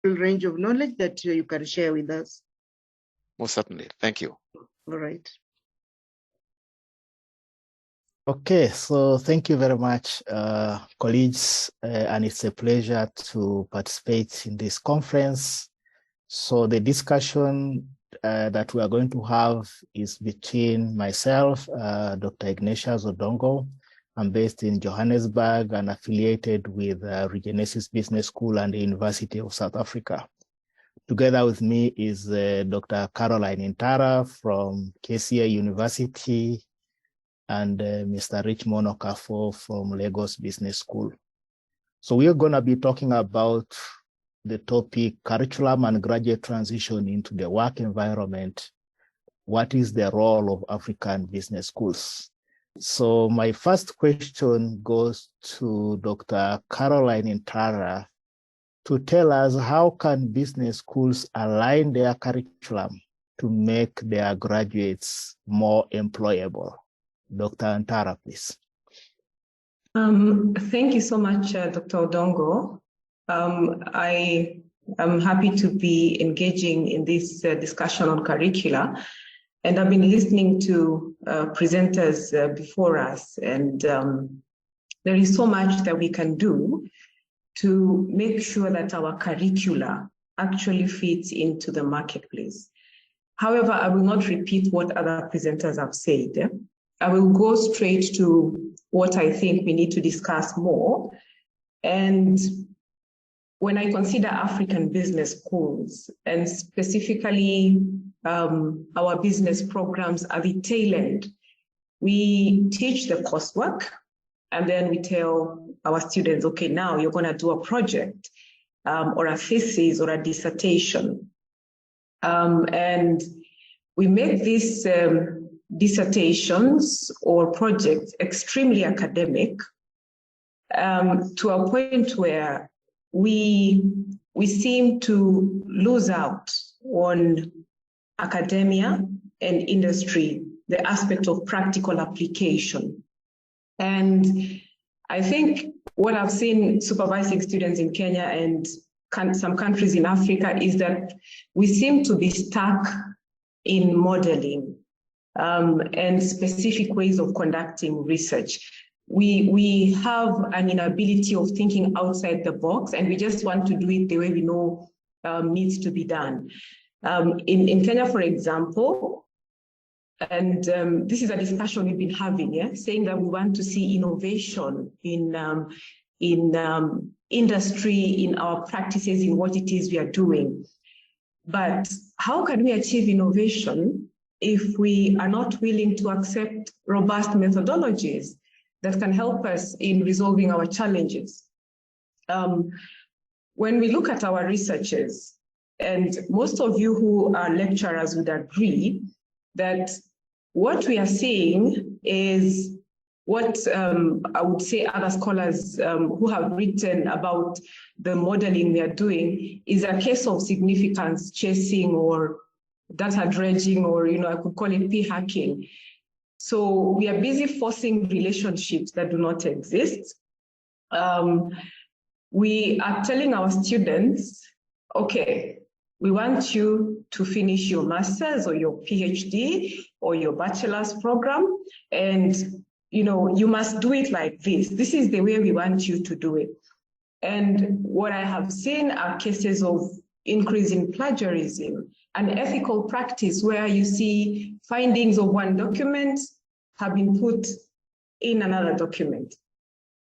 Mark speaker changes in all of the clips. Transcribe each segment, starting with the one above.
Speaker 1: range of knowledge that you can share with us.
Speaker 2: Most certainly. Thank you.
Speaker 1: All right.
Speaker 3: Okay, so thank you very much, colleagues, and it's a pleasure to participate in this conference. So the discussion that we are going to have is between myself, Dr. Ignatius Odongo. I'm based in Johannesburg and affiliated with Regenesis Business School and the University of South Africa. Together with me is Dr. Caroline Ntara from KCAU University and Mr. Richmond Okafor from Lagos Business School. So we are going to be talking about the topic curriculum and graduate transition into the work environment. What is the role of African business schools? So my first question goes to Dr. Caroline Ntara to tell us how can business schools align their curriculum to make their graduates more employable? Dr. Ntara, please.
Speaker 4: Thank you so much, Dr. Odongo. I am happy to be engaging in this discussion on curricula. And I've been listening to presenters before us, and there is so much that we can do to make sure that our curricula actually fits into the marketplace. However, I will not repeat what other presenters have said. I will go straight to what I think we need to discuss more. And when I consider African business schools, and specifically our business programs at the tail end, we teach the coursework, and then we tell our students, okay, now you're going to do a project or a thesis or a dissertation. And we make these dissertations or projects extremely academic to a point where we seem to lose out on academia and industry, the aspect of practical application. And I think what I've seen supervising students in Kenya and some countries in Africa is that we seem to be stuck in modeling and specific ways of conducting research. We have an inability of thinking outside the box, and we just want to do it the way we know needs to be done. In Kenya, for example, and this is a discussion we've been having, saying that we want to see innovation in industry, in our practices, in what it is we are doing. But how can we achieve innovation if we are not willing to accept robust methodologies that can help us in resolving our challenges? When we look at our researchers, and most of you who are lecturers would agree that what we are seeing is what I would say other scholars who have written about the modeling we are doing is a case of significance chasing or data dredging, or I could call it p-hacking. So we are busy forcing relationships that do not exist. We are telling our students, okay, we want you to finish your master's or your PhD or your bachelor's program, and you must do it like this. This is the way we want you to do it. And what I have seen are cases of increase in plagiarism, an ethical practice where you see findings of one document have been put in another document.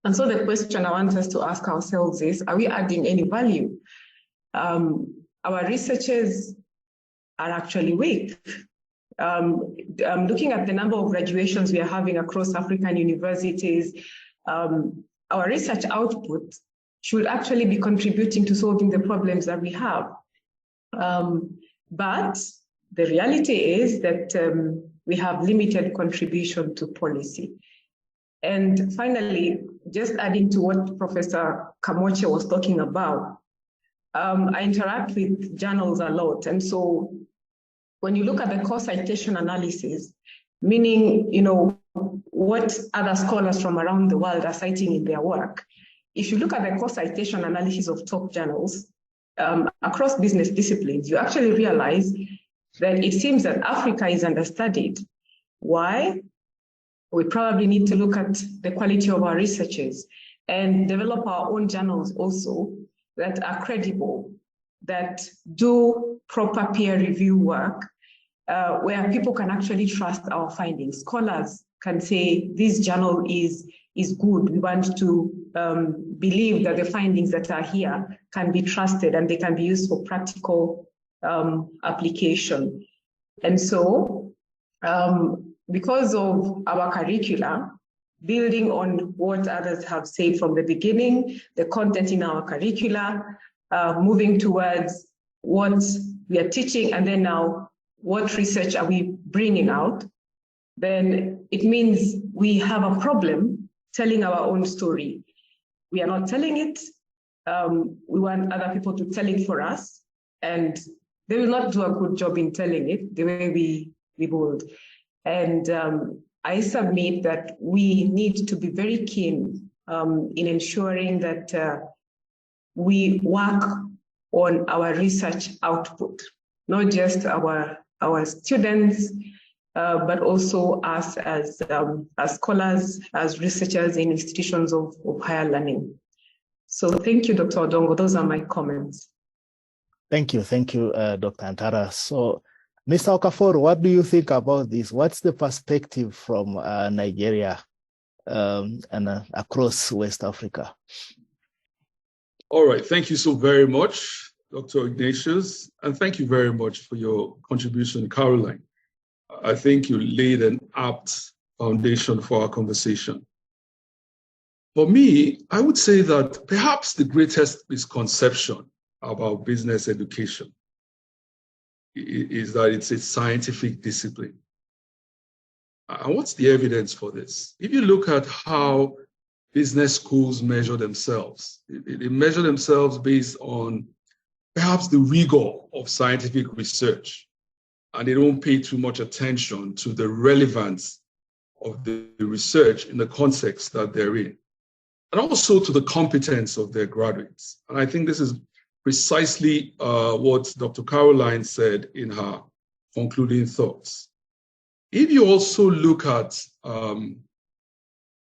Speaker 4: And so the question I want us to ask ourselves is, are we adding any value? Our researchers are actually weak. Looking at the number of graduations we are having across African universities, our research output should actually be contributing to solving the problems that we have. But the reality is that we have limited contribution to policy. And finally, just adding to what Professor Kamoche was talking about, I interact with journals a lot. And so when you look at the course citation analysis, meaning, what other scholars from around the world are citing in their work, if you look at the course citation analysis of top journals, across business disciplines, you actually realize that it seems that Africa is understudied. Why? We probably need to look at the quality of our researchers and develop our own journals also that are credible, that do proper peer review work, where people can actually trust our findings. Scholars can say this journal is good. We want to believe that the findings that are here can be trusted and they can be used for practical application. And so, because of our curricula, building on what others have said from the beginning, the content in our curricula, moving towards what we are teaching, and then now what research are we bringing out, then it means we have a problem telling our own story. We are not telling it. We want other people to tell it for us, and they will not do a good job in telling it the way we would. And I submit that we need to be very keen in ensuring that we work on our research output, not just our students, but also us as scholars, as researchers in institutions of higher learning. So thank you, Dr. Odongo. Those are my comments.
Speaker 3: Thank you, Dr. Ntara. So, Mr. Okafor, what do you think about this? What's the perspective from Nigeria and across West Africa?
Speaker 5: All right, thank you so very much, Dr. Ignatius, and thank you very much for your contribution, Caroline. I think you laid an apt foundation for our conversation. For me, I would say that perhaps the greatest misconception about business education is that it's a scientific discipline. And what's the evidence for this? If you look at how business schools measure themselves, they measure themselves based on perhaps the rigor of scientific research, and they don't pay too much attention to the relevance of the research in the context that they're in, and also to the competence of their graduates. And I think this is precisely what Dr. Caroline said in her concluding thoughts. If you also look at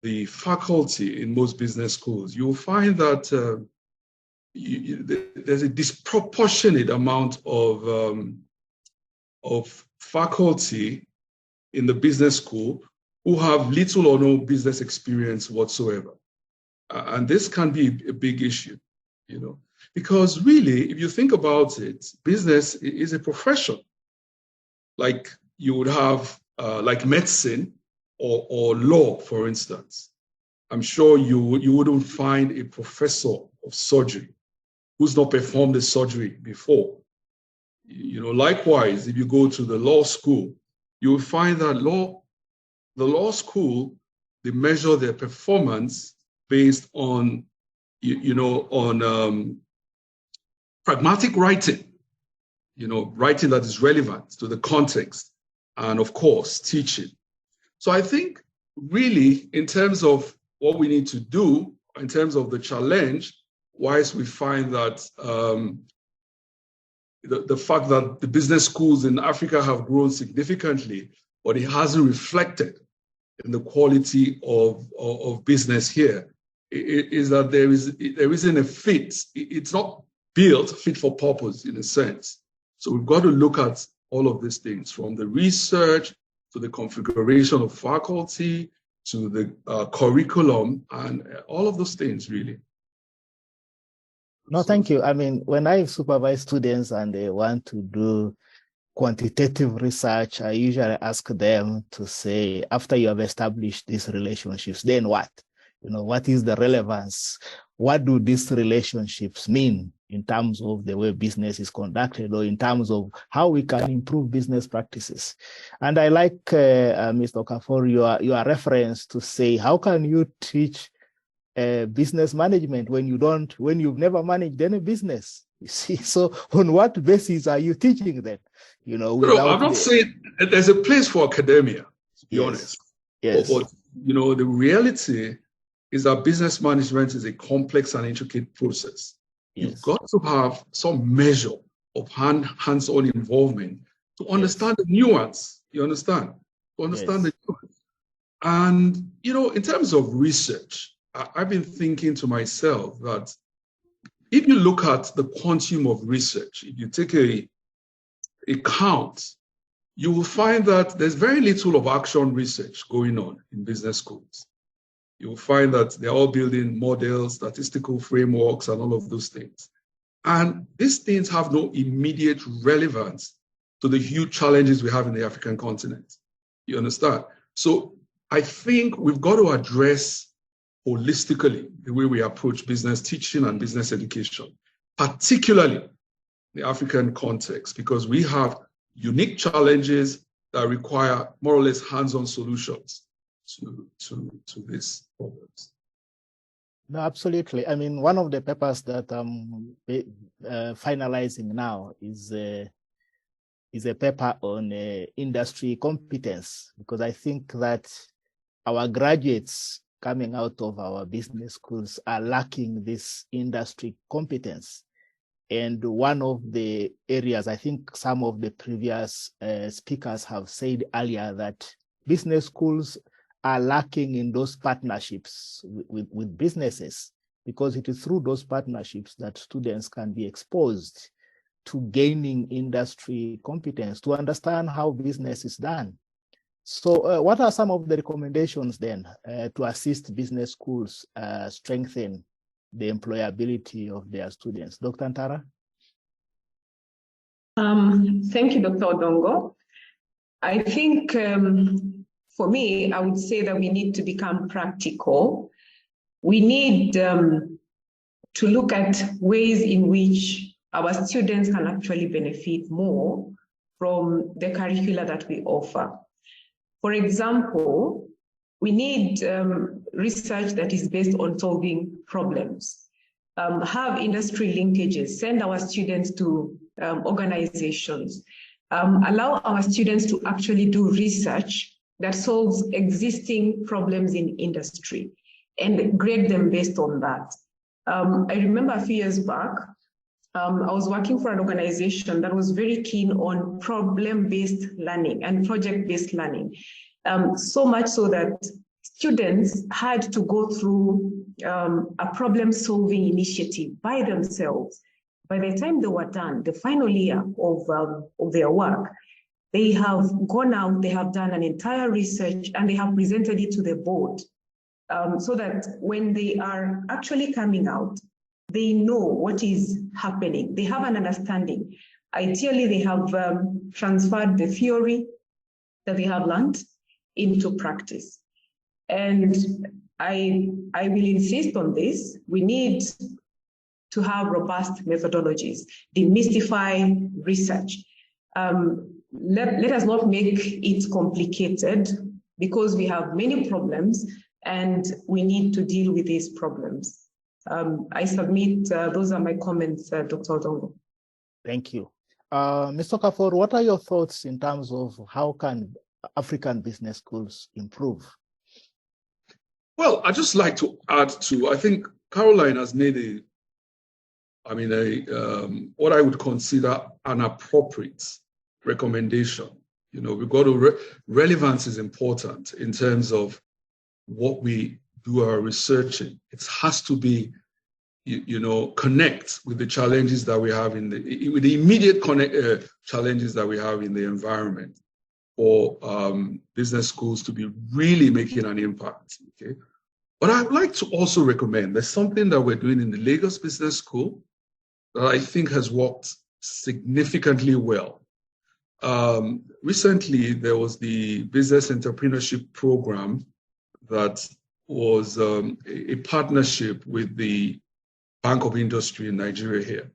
Speaker 5: the faculty in most business schools, you'll find that there's a disproportionate amount of faculty in the business school who have little or no business experience whatsoever. And this can be a big issue, because really, if you think about it, business is a profession. Like you would have like medicine or law, for instance. I'm sure you wouldn't find a professor of surgery who's not performed a surgery before. Likewise, if you go to the law school, you'll find that the law school, they measure their performance based on, pragmatic writing, writing that is relevant to the context, and of course, teaching. So I think really in terms of what we need to do, in terms of the challenge, whilst we find that the fact that the business schools in Africa have grown significantly, but it hasn't reflected in the quality of business here, is that there isn't a fit. It's not built fit for purpose in a sense. So we've got to look at all of these things, from the research to the configuration of faculty to the curriculum and all of those things, really.
Speaker 3: No, thank you. I mean, when I supervise students and they want to do quantitative research, I usually ask them to say, after you have established these relationships, then what? What is the relevance? What do these relationships mean in terms of the way business is conducted, or in terms of how we can improve business practices? And I like, Mr. Okafor, your reference to say, how can you teach business management when you've never managed any business? You see, so on what basis are you teaching them?
Speaker 5: I'm not saying there's a place for academia, to be honest.
Speaker 3: Yes.
Speaker 5: But the reality is that business management is a complex and intricate process. you've got to have some measure of hands-on involvement to understand the nuance. You understand? To understand the nuance. And, in terms of research, I've been thinking to myself that if you look at the quantum of research, if you take a count, you will find that there's very little of action research going on in business schools. You will find that they're all building models, statistical frameworks, and all of those things. And these things have no immediate relevance to the huge challenges we have in the African continent. You understand? So I think we've got to address holistically the way we approach business teaching and business education, particularly the African context, because we have unique challenges that require more or less hands-on solutions to these problems.
Speaker 3: No, absolutely. I mean, one of the papers that I'm finalizing now is a paper on industry competence, because I think that our graduates coming out of our business schools are lacking this industry competence. And one of the areas, I think some of the previous speakers have said earlier, that business schools are lacking in those partnerships with businesses, because it is through those partnerships that students can be exposed to gaining industry competence, to understand how business is done. So what are some of the recommendations then to assist business schools strengthen the employability of their students? Dr. Ntara?
Speaker 4: Thank you, Dr. Odongo. I think for me, I would say that we need to become practical. We need to look at ways in which our students can actually benefit more from the curricula that we offer. For example, we need research that is based on solving problems, have industry linkages, send our students to organizations, allow our students to actually do research that solves existing problems in industry and grade them based on that. I remember a few years back, I was working for an organization that was very keen on problem-based learning and project-based learning. So much so that students had to go through a problem-solving initiative by themselves. By the time they were done, the final year of their work, they have gone out, they have done an entire research, and they have presented it to the board, so that when they are actually coming out, they know what is happening. They have an understanding. Ideally, they have transferred the theory that they have learned into practice. And I will insist on this. We need to have robust methodologies, demystify research. Let us not make it complicated, because we have many problems and we need to deal with these problems. I submit, those are my comments, Dr. Odongo.
Speaker 3: Thank you. Mr. Okafor, what are your thoughts in terms of how can African business schools improve?
Speaker 5: Well, I'd just like to add to, I think Caroline has made what I would consider an appropriate recommendation. We've got to, relevance is important in terms of what we do our research in. It has to be, connect with the challenges that we have with the immediate challenges that we have in the environment for business schools to be really making an impact. Okay, but I'd like to also recommend, there's something that we're doing in the Lagos Business School that I think has worked significantly well. Recently, there was the Business Entrepreneurship Program that was a partnership with the Bank of Industry in Nigeria here.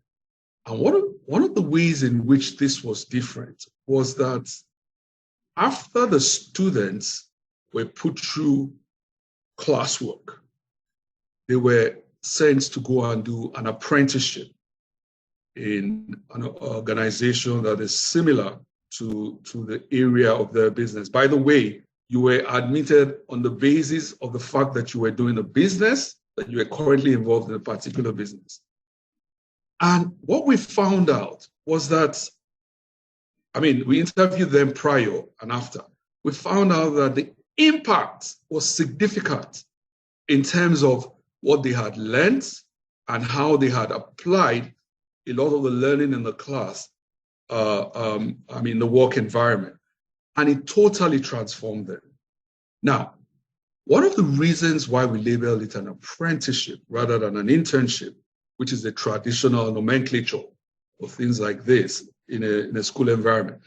Speaker 5: And one of the ways in which this was different was that after the students were put through classwork, they were sent to go and do an apprenticeship in an organization that is similar to the area of their business. By the way, you were admitted on the basis of the fact that you were doing a business, that you were currently involved in a particular business. And what we found out was that, I mean, we interviewed them prior and after. We found out that the impact was significant in terms of what they had learned and how they had applied a lot of the learning in the class, the work environment. And it totally transformed them. Now, one of the reasons why we label it an apprenticeship rather than an internship, which is the traditional nomenclature of things like this in a school environment,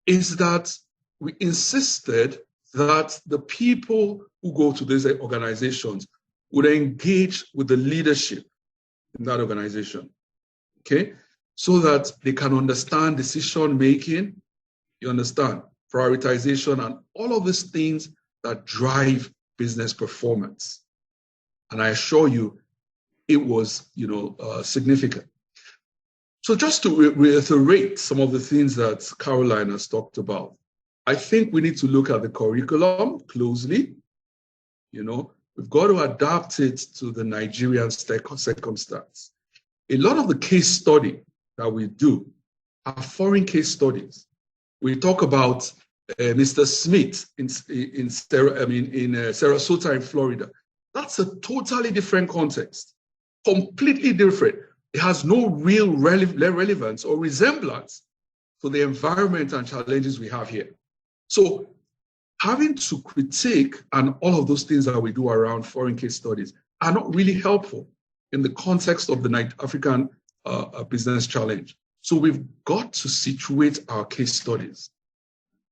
Speaker 5: is that we insisted that the people who go to these organizations would engage with the leadership in that organization, okay? So that they can understand decision making, you understand, prioritization, and all of these things that drive business performance. And I assure you, it was, significant. So just to reiterate some of the things that Caroline has talked about, I think we need to look at the curriculum closely. We've got to adapt it to the Nigerian circumstance. A lot of the case study that we do are foreign case studies. We talk about Mr. Smith in Sarasota in Florida. That's a totally different context, completely different. It has no real relevance or resemblance to the environment and challenges we have here. So having to critique and all of those things that we do around foreign case studies are not really helpful in the context of the African business challenge. So we've got to situate our case studies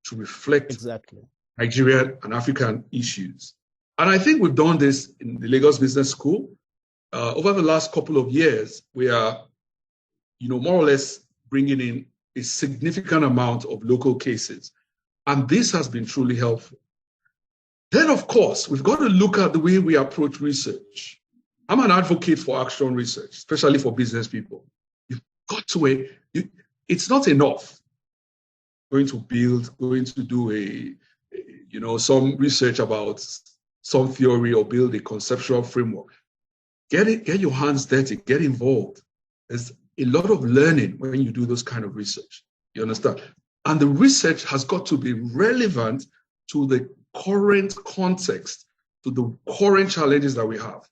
Speaker 5: to reflect
Speaker 3: exactly
Speaker 5: Nigerian and African issues. And I think we've done this in the Lagos Business School. Over the last couple of years, we are, more or less bringing in a significant amount of local cases. And this has been truly helpful. Then, of course, we've got to look at the way we approach research. I'm an advocate for action research, especially for business people. You've got to, it's not enough going to do some research about some theory or build a conceptual framework. Get your hands dirty, get involved. There's a lot of learning when you do those kind of research. You understand? And the research has got to be relevant to the current context, to the current challenges that we have.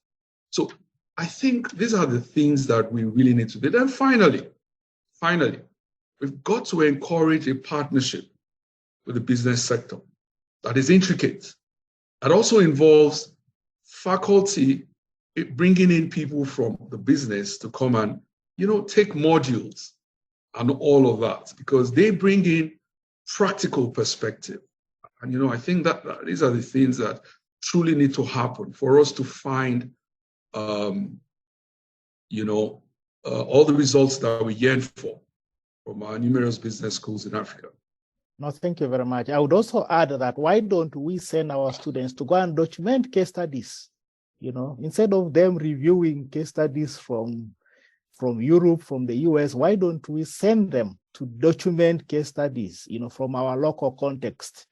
Speaker 5: So I think these are the things that we really need to do. Then finally, we've got to encourage a partnership with the business sector that is intricate. That also involves faculty bringing in people from the business to come and, take modules and all of that, because they bring in practical perspective. And, I think that these are the things that truly need to happen for us to find, all the results that we yearn for from our numerous business schools in Africa.
Speaker 3: No, thank you very much. I would also add that why don't we send our students to go and document case studies? Instead of them reviewing case studies from Europe, from the US, why don't we send them to document case studies, from our local context?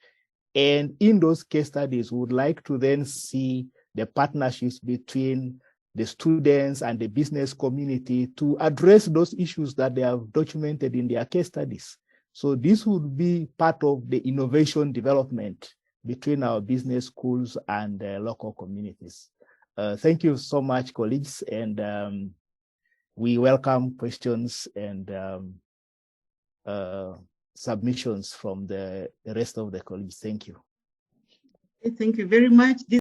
Speaker 3: And in those case studies, we would like to then see the partnerships between the students and the business community to address those issues that they have documented in their case studies. So this would be part of the innovation development between our business schools and local communities. Thank you so much, colleagues, and we welcome questions and submissions from the rest of the colleagues. Thank you.
Speaker 1: Thank you very much.